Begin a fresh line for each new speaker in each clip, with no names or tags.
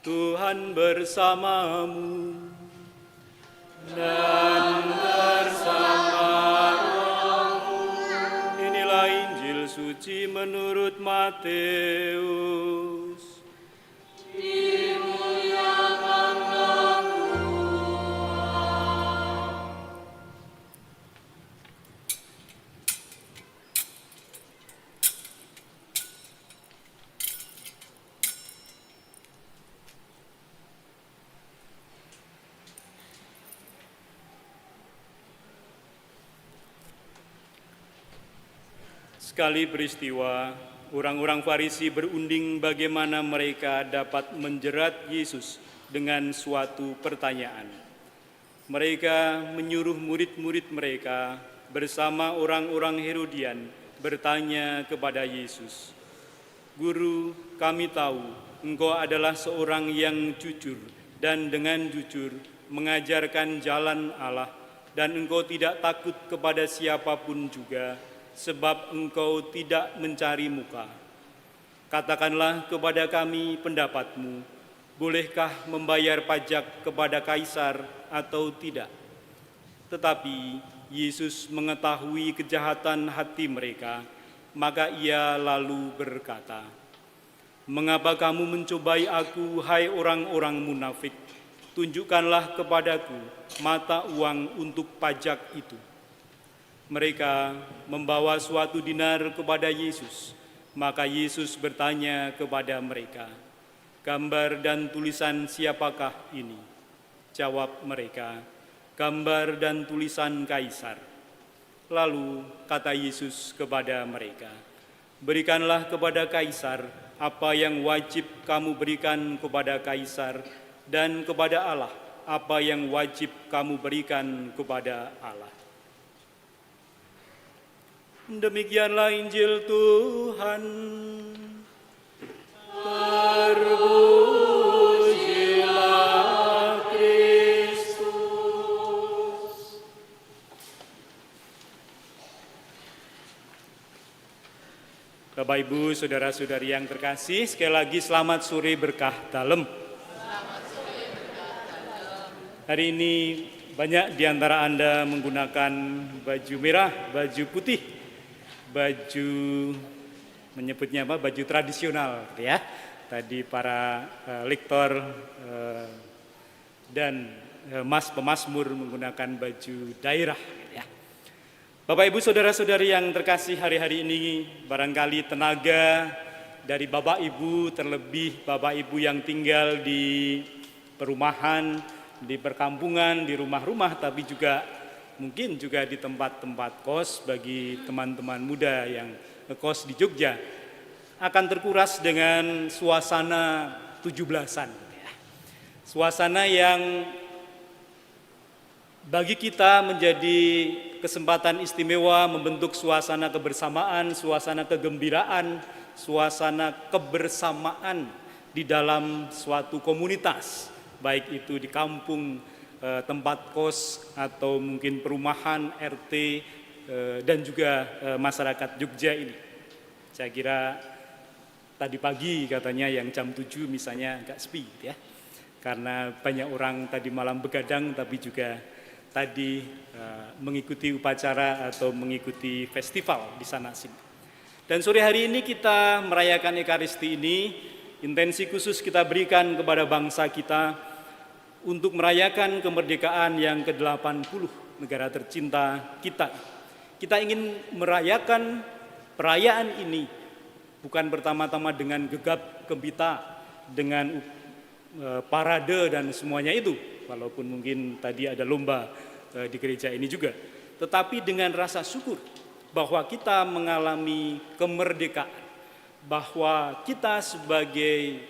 Tuhan bersamamu dan bersama rohmu. Inilah Injil suci menurut Matius. Dimuliakan Sekali peristiwa, orang-orang Farisi berunding bagaimana mereka dapat menjerat Yesus dengan suatu pertanyaan. Mereka menyuruh murid-murid mereka bersama orang-orang Herodian bertanya kepada Yesus, "Guru, kami tahu Engkau adalah seorang yang jujur dan dengan jujur mengajarkan jalan Allah, dan Engkau tidak takut kepada siapapun juga, sebab Engkau tidak mencari muka. Katakanlah kepada kami pendapatmu, bolehkah membayar pajak kepada Kaisar atau tidak?" Tetapi Yesus mengetahui kejahatan hati mereka, maka Ia lalu berkata, "Mengapa kamu mencobai Aku, hai orang-orang munafik? Tunjukkanlah kepadaku mata uang untuk pajak itu." Mereka membawa suatu dinar kepada Yesus. Maka Yesus bertanya kepada mereka, "Gambar dan tulisan siapakah ini?" Jawab mereka, "Gambar dan tulisan Kaisar." Lalu kata Yesus kepada mereka, "Berikanlah kepada Kaisar apa yang wajib kamu berikan kepada Kaisar, dan kepada Allah apa yang wajib kamu berikan kepada Allah." Demikianlah Injil Tuhan. Terpujilah Kristus. Bapak, Ibu, saudara-saudari yang terkasih, sekali lagi selamat sore berkah dalem. Hari ini banyak di antara Anda menggunakan baju merah, baju putih, baju menyebutnya apa? Baju tradisional, ya. Tadi para lektor dan mas pemazmur menggunakan baju daerah, ya. Bapak, Ibu, saudara-saudari yang terkasih, hari-hari ini barangkali tenaga dari Bapak Ibu, terlebih Bapak Ibu yang tinggal di perumahan, di perkampungan, di rumah-rumah, tapi juga mungkin juga di tempat-tempat kos bagi teman-teman muda yang ngekos di Jogja, akan terkuras dengan suasana 17-an. Suasana yang bagi kita menjadi kesempatan istimewa membentuk suasana kebersamaan, suasana kegembiraan, suasana kebersamaan di dalam suatu komunitas, baik itu di kampung, tempat kos, atau mungkin perumahan, RT, dan juga masyarakat Jogja ini. Saya kira tadi pagi katanya yang jam 7 misalnya agak sepi, ya, karena banyak orang tadi malam begadang, tapi juga tadi mengikuti upacara atau mengikuti festival di sana sini. Dan sore hari ini kita merayakan Ekaristi ini, intensi khusus kita berikan kepada bangsa kita untuk merayakan kemerdekaan yang ke-80 negara tercinta kita. Kita ingin merayakan perayaan ini bukan pertama-tama dengan gegap gempita, dengan parade dan semuanya itu, walaupun mungkin tadi ada lomba di gereja ini juga, tetapi dengan rasa syukur bahwa kita mengalami kemerdekaan, bahwa kita sebagai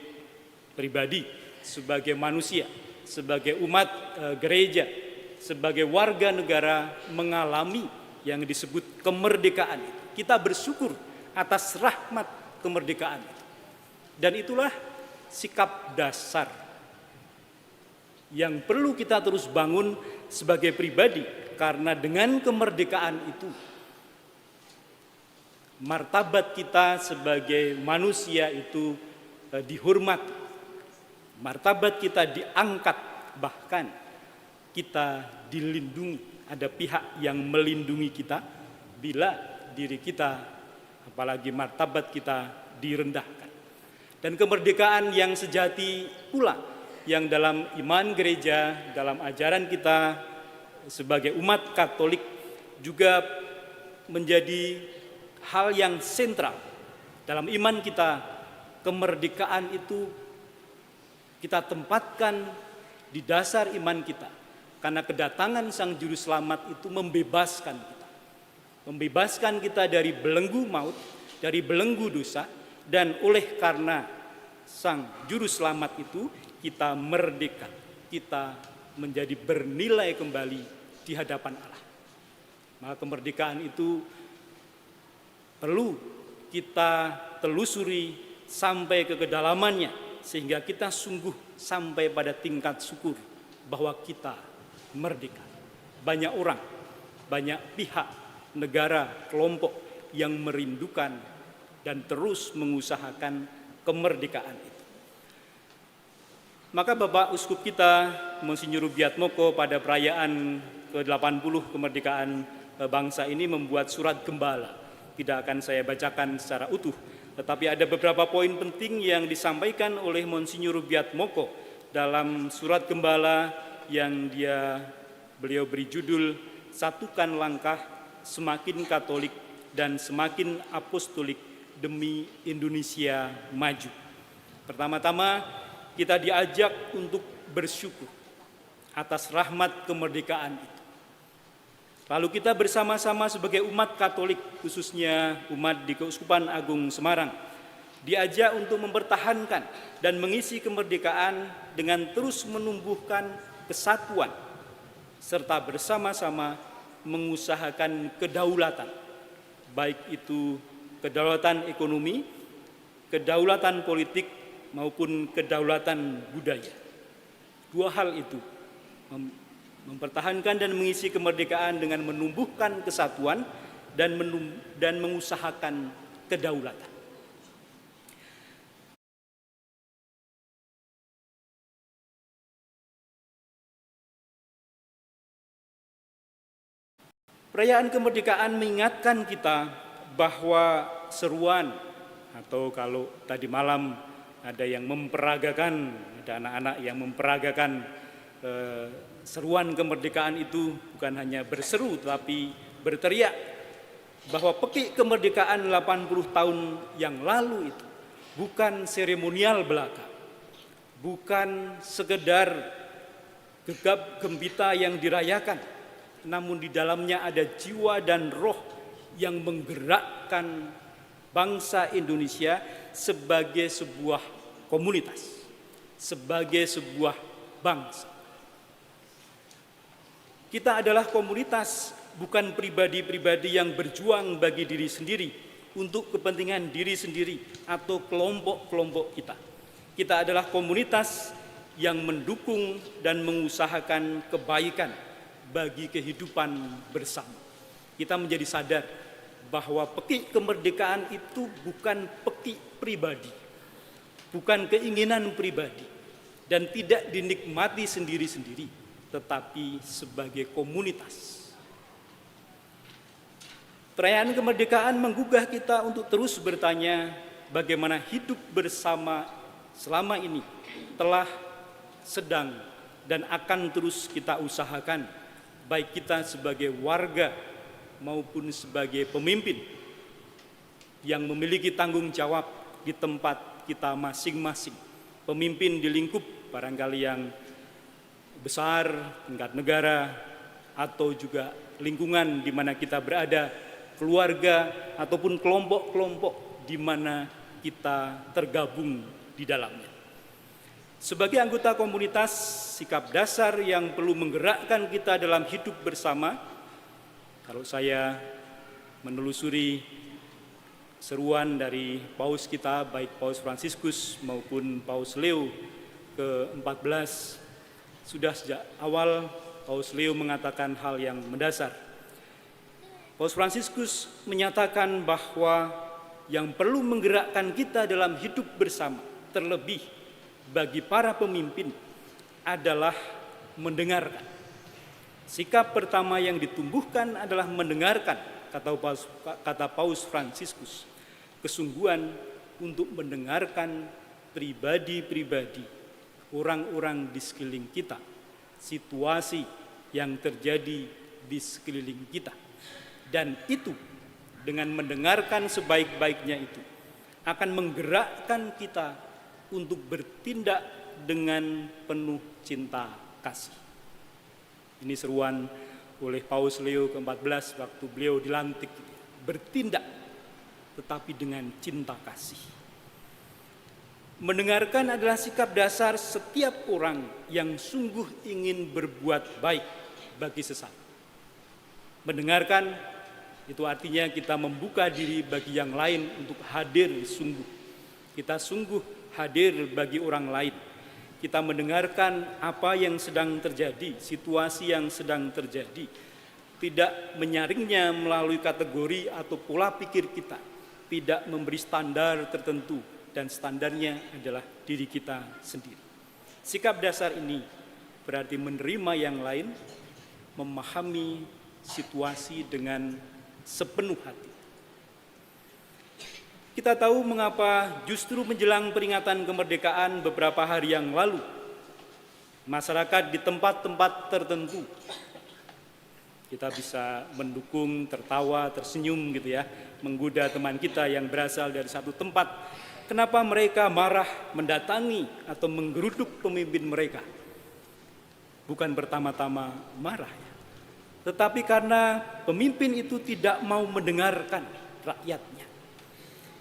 pribadi, sebagai manusia, sebagai umat gereja, sebagai warga negara mengalami yang disebut kemerdekaan itu. Kita bersyukur atas rahmat kemerdekaan itu. Dan itulah sikap dasar yang perlu kita terus bangun sebagai pribadi, karena dengan kemerdekaan itu martabat kita sebagai manusia itu dihormati. martabat kita diangkat, bahkan kita dilindungi. Ada pihak yang melindungi kita bila diri kita, apalagi martabat kita, direndahkan. Dan kemerdekaan yang sejati pula yang dalam iman gereja, dalam ajaran kita sebagai umat Katolik juga menjadi hal yang sentral. Dalam iman kita, kemerdekaan itu kita tempatkan di dasar iman kita. Karena kedatangan Sang Juru Selamat itu membebaskan kita. Membebaskan kita dari belenggu maut, dari belenggu dosa, dan oleh karena Sang Juru Selamat itu kita merdeka. Kita menjadi bernilai kembali di hadapan Allah. Maka kemerdekaan itu perlu kita telusuri sampai ke kedalamannya, sehingga kita sungguh sampai pada tingkat syukur bahwa kita merdeka. Banyak orang, banyak pihak, negara, kelompok yang merindukan dan terus mengusahakan kemerdekaan itu. Maka Bapak Uskup kita, Monsinyur Rubiatmoko, pada perayaan ke-80 kemerdekaan bangsa ini membuat surat gembala. Tidak akan saya bacakan secara utuh, tetapi ada beberapa poin penting yang disampaikan oleh Monsinyur Rubiatmoko dalam surat gembala yang beliau beri judul "Satukan Langkah Semakin Katolik dan Semakin Apostolik Demi Indonesia Maju". Pertama-tama, kita diajak untuk bersyukur atas rahmat kemerdekaan itu. Lalu kita bersama-sama sebagai umat Katolik, khususnya umat di Keuskupan Agung Semarang, diajak untuk mempertahankan dan mengisi kemerdekaan dengan terus menumbuhkan kesatuan, serta bersama-sama mengusahakan kedaulatan, baik itu kedaulatan ekonomi, kedaulatan politik, maupun kedaulatan budaya. Dua hal itu, mempertahankan dan mengisi kemerdekaan dengan menumbuhkan kesatuan dan mengusahakan kedaulatan. Perayaan kemerdekaan mengingatkan kita bahwa seruan, atau kalau tadi malam ada yang memperagakan, ada anak-anak yang memperagakan seruan kemerdekaan itu bukan hanya berseru tetapi berteriak bahwa pekik kemerdekaan 80 tahun yang lalu itu bukan seremonial belaka, bukan sekedar gegap gempita yang dirayakan, namun di dalamnya ada jiwa dan roh yang menggerakkan bangsa Indonesia sebagai sebuah komunitas, sebagai sebuah bangsa. Kita adalah komunitas, bukan pribadi-pribadi yang berjuang bagi diri sendiri, untuk kepentingan diri sendiri atau kelompok-kelompok kita. Kita adalah komunitas yang mendukung dan mengusahakan kebaikan bagi kehidupan bersama. Kita menjadi sadar bahwa pekik kemerdekaan itu bukan pekik pribadi, bukan keinginan pribadi, dan tidak dinikmati sendiri-sendiri, tetapi sebagai komunitas. Perayaan kemerdekaan menggugah kita untuk terus bertanya bagaimana hidup bersama selama ini telah, sedang, dan akan terus kita usahakan, baik kita sebagai warga maupun sebagai pemimpin yang memiliki tanggung jawab di tempat kita masing-masing. Pemimpin di lingkup barangkali yang besar, tingkat negara, atau juga lingkungan di mana kita berada, keluarga, ataupun kelompok-kelompok di mana kita tergabung di dalamnya. Sebagai anggota komunitas, sikap dasar yang perlu menggerakkan kita dalam hidup bersama, kalau saya menelusuri seruan dari Paus kita, baik Paus Fransiskus maupun Paus Leo ke-14, sudah sejak awal Paus Leo mengatakan hal yang mendasar. Paus Fransiskus menyatakan bahwa yang perlu menggerakkan kita dalam hidup bersama, terlebih bagi para pemimpin adalah mendengarkan. Sikap pertama yang ditumbuhkan adalah mendengarkan, kata Paus Fransiskus. Kesungguhan untuk mendengarkan pribadi-pribadi, orang-orang di sekeliling kita, situasi yang terjadi di sekeliling kita. Dan itu, dengan mendengarkan sebaik-baiknya itu, akan menggerakkan kita untuk bertindak dengan penuh cinta kasih. Ini seruan oleh Paus Leo ke-14 waktu beliau dilantik. Bertindak tetapi dengan cinta kasih. Mendengarkan adalah sikap dasar setiap orang yang sungguh ingin berbuat baik bagi sesama. Mendengarkan itu artinya kita membuka diri bagi yang lain untuk hadir sungguh. Kita sungguh hadir bagi orang lain. Kita mendengarkan apa yang sedang terjadi, situasi yang sedang terjadi. Tidak menyaringnya melalui kategori atau pola pikir kita. Tidak memberi standar tertentu, dan standarnya adalah diri kita sendiri. Sikap dasar ini berarti menerima yang lain, memahami situasi dengan sepenuh hati. Kita tahu mengapa justru menjelang peringatan kemerdekaan beberapa hari yang lalu, masyarakat di tempat-tempat tertentu, kita bisa mendukung, tertawa, tersenyum gitu ya, menggoda teman kita yang berasal dari satu tempat. Kenapa mereka marah mendatangi atau menggeruduk pemimpin mereka? Bukan pertama-tama marah ya, tetapi karena pemimpin itu tidak mau mendengarkan rakyatnya.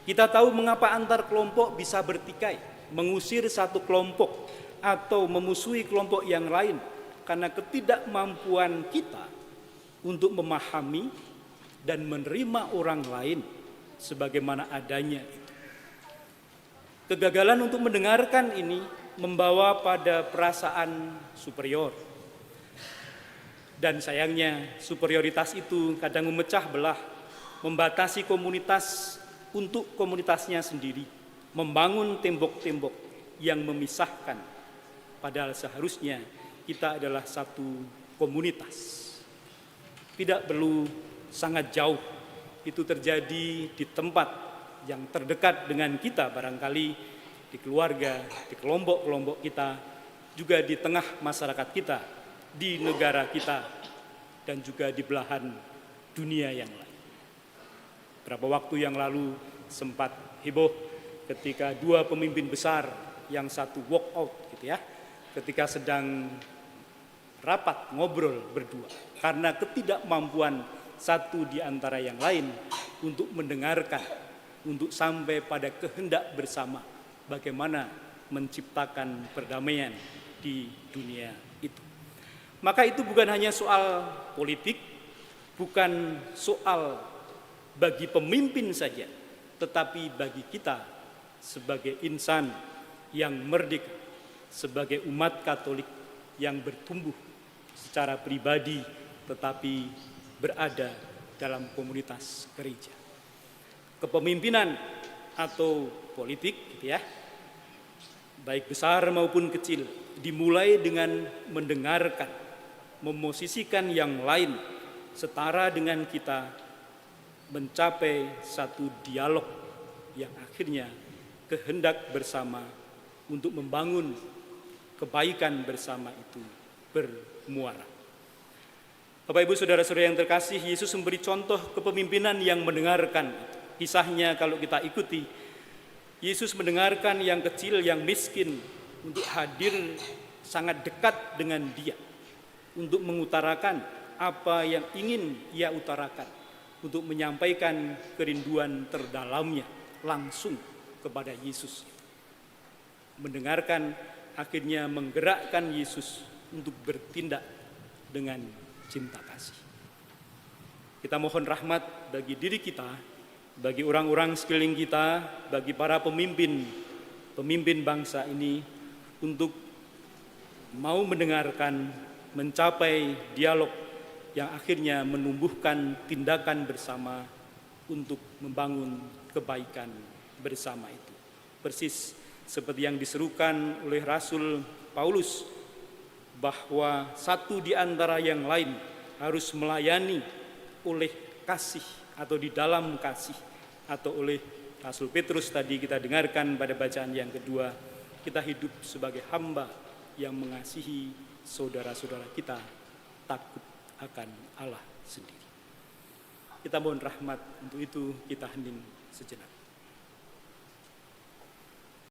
Kita tahu mengapa antar kelompok bisa bertikai, mengusir satu kelompok atau memusuhi kelompok yang lain, karena ketidakmampuan kita untuk memahami dan menerima orang lain sebagaimana adanya. Kegagalan untuk mendengarkan ini membawa pada perasaan superior. Dan sayangnya superioritas itu kadang memecah belah, membatasi komunitas untuk komunitasnya sendiri, membangun tembok-tembok yang memisahkan. Padahal seharusnya kita adalah satu komunitas. Tidak perlu sangat jauh, itu terjadi di tempat yang terdekat dengan kita, barangkali di keluarga, di kelompok-kelompok kita, juga di tengah masyarakat kita, di negara kita, dan juga di belahan dunia yang lain. Berapa waktu yang lalu sempat heboh ketika dua pemimpin besar, yang satu walk out gitu ya, ketika sedang rapat ngobrol berdua, karena ketidakmampuan satu di antara yang lain untuk mendengarkan, untuk sampai pada kehendak bersama bagaimana menciptakan perdamaian di dunia itu. Maka itu bukan hanya soal politik, bukan soal bagi pemimpin saja, tetapi bagi kita sebagai insan yang merdeka, sebagai umat Katolik yang bertumbuh secara pribadi tetapi berada dalam komunitas gereja. Kepemimpinan atau politik gitu ya, baik besar maupun kecil, dimulai dengan mendengarkan, memosisikan yang lain setara dengan kita, mencapai satu dialog yang akhirnya kehendak bersama untuk membangun kebaikan bersama itu bermuara. Bapak Ibu Saudara-saudara yang terkasih, Yesus memberi contoh kepemimpinan yang mendengarkan. Kisahnya kalau kita ikuti, Yesus mendengarkan yang kecil, yang miskin untuk hadir sangat dekat dengan Dia, untuk mengutarakan apa yang ingin Ia utarakan, untuk menyampaikan kerinduan terdalamnya langsung kepada Yesus. Mendengarkan akhirnya menggerakkan Yesus untuk bertindak dengan cinta kasih. Kita mohon rahmat bagi diri kita, bagi orang-orang sekeliling kita, bagi para pemimpin bangsa ini, untuk mau mendengarkan, mencapai dialog yang akhirnya menumbuhkan tindakan bersama untuk membangun kebaikan bersama itu. Persis seperti yang diserukan oleh Rasul Paulus, bahwa satu di antara yang lain harus melayani oleh kasih atau di dalam kasih, atau oleh Rasul Petrus tadi kita dengarkan pada bacaan yang kedua, kita hidup sebagai hamba yang mengasihi saudara-saudara kita, takut akan Allah sendiri. Kita mohon rahmat, untuk itu kita hening sejenak.